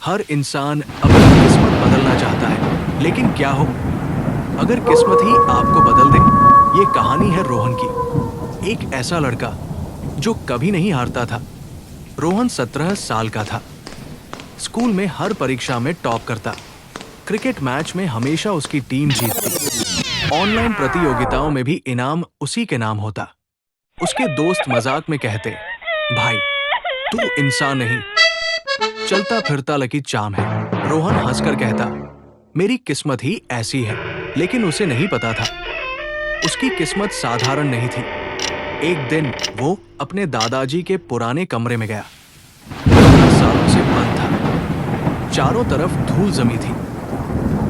हर इंसान अपनी किस्मत बदलना चाहता है, लेकिन क्या हो अगर किस्मत ही आपको बदल दे। ये कहानी है रोहन की, एक ऐसा लड़का जो कभी नहीं हारता था। रोहन 17 साल का था। स्कूल में हर परीक्षा में टॉप करता। क्रिकेट मैच में हमेशा उसकी टीम जीतती। ऑनलाइन प्रतियोगिताओं में भी इनाम उसी के नाम होता। उसके दोस्त मजाक में कहते, भाई तू इंसान नहीं, चलता फिरता लकी चाम है। रोहन हंसकर कहता, मेरी किस्मत ही ऐसी है। लेकिन उसे नहीं पता था, उसकी किस्मत साधारण नहीं थी। एक दिन वो अपने दादाजी के पुराने कमरे में गया। कमरा सालों से बंद था, चारों तरफ धूल जमी थी।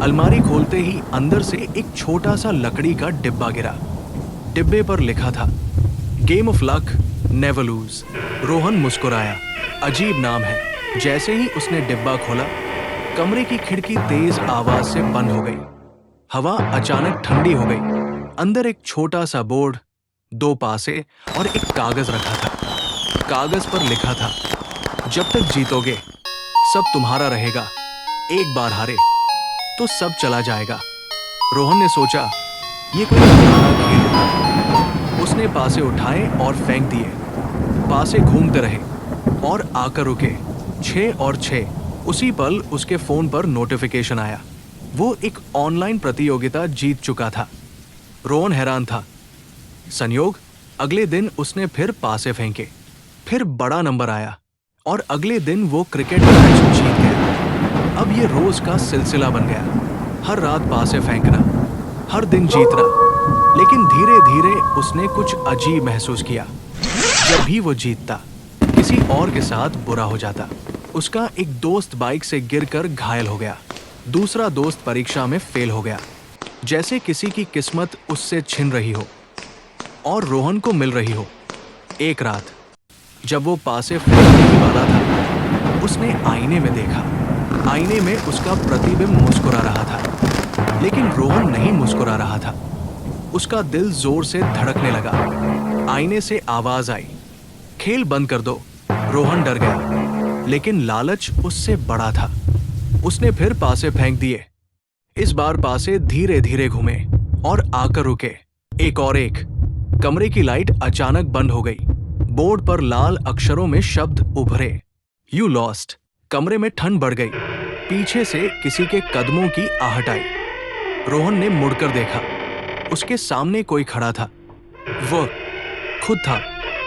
अलमारी खोलते ही अंदर से एक छोटा सा लकड़ी का डिब्बा गिरा। डिब्बे पर लिखा था, game of luck never lose. Rohan मुस्कुराया, अजीब नाम है। जैसे ही उसने डिब्बा खोला, कमरे की खिड़की तेज आवाज से बंद हो गई। हवा अचानक ठंडी हो गई। अंदर एक छोटा सा बोर्ड, 2 पासे और एक कागज रखा था। कागज पर लिखा था, जब तक जीतोगे सब तुम्हारा रहेगा, एक बार हारे तो सब चला जाएगा। रोहन ने सोचा, ये कोई पुराना खेल होगा। उसने पासे उठाए और फेंक दिए। पासे घूमते रहे और आकर रुके। 6 और 6। उसी पल उसके फोन पर नोटिफिकेशन आया। वो एक ऑनलाइन प्रतियोगिता जीत चुका था। रोहन हैरान था। संयोग, अगले दिन उसने फिर पासे फेंके। फिर बड़ा नंबर आया और अगले दिन वो क्रिकेट मैच जीत गया। अब ये रोज का सिलसिला बन गया। हर रात पासे फेंकना, हर दिन जीतना। लेकिन धीरे धीरे उसने कुछ अजीब महसूस किया। जब भी वो जीतता, किसी और के साथ बुरा हो जाता। उसका एक दोस्त बाइक से गिरकर घायल हो गया। दूसरा दोस्त परीक्षा में फेल हो गया। जैसे किसी की किस्मत उससे छिन रही हो और रोहन को मिल रही हो। एक रात जब वो पासे फेंकने ही वाला था, उसने आईने में देखा। आईने में उसका प्रतिबिंब मुस्कुरा रहा था, लेकिन रोहन नहीं मुस्कुरा रहा था। उसका दिल जोर से धड़कने लगा। आईने से आवाज आई, खेल बंद कर दो। रोहन डर गया, लेकिन लालच उससे बड़ा था। उसने फिर पासे फेंक दिए। इस बार पासे धीरे धीरे घूमे और आकर रुके। एक और एक। कमरे की लाइट अचानक बंद हो गई। बोर्ड पर लाल अक्षरों में शब्द उभरे, यू लॉस्ट। कमरे में ठंड बढ़ गई। पीछे से किसी के कदमों की आहट आई। रोहन ने मुड़कर देखा। उसके सामने कोई खड़ा था। वह खुद था,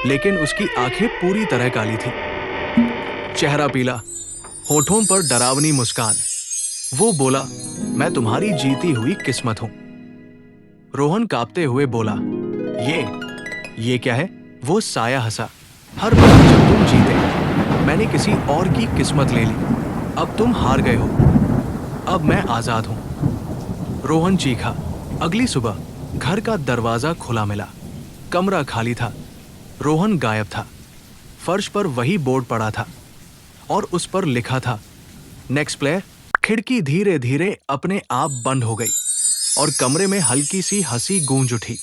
लेकिन उसकी आंखें पूरी तरह काली थी। चेहरा पीला, होठों पर डरावनी मुस्कान। वो बोला, मैं तुम्हारी जीती हुई किस्मत हूं। रोहन कांपते हुए बोला, ये क्या है? वो साया हंसा। हर बार जब तुम जीते, मैंने किसी और की किस्मत ले ली। अब तुम हार गए हो, अब मैं आजाद हूं। रोहन चीखा। अगली सुबह घर का दरवाजा खुला मिला। कमरा खाली था। रोहन गायब था। फर्श पर वही बोर्ड पड़ा था और उस पर लिखा था, नेक्स्ट प्लेयर। खिड़की धीरे धीरे अपने आप बंद हो गई और कमरे में हल्की सी हंसी गूंज उठी।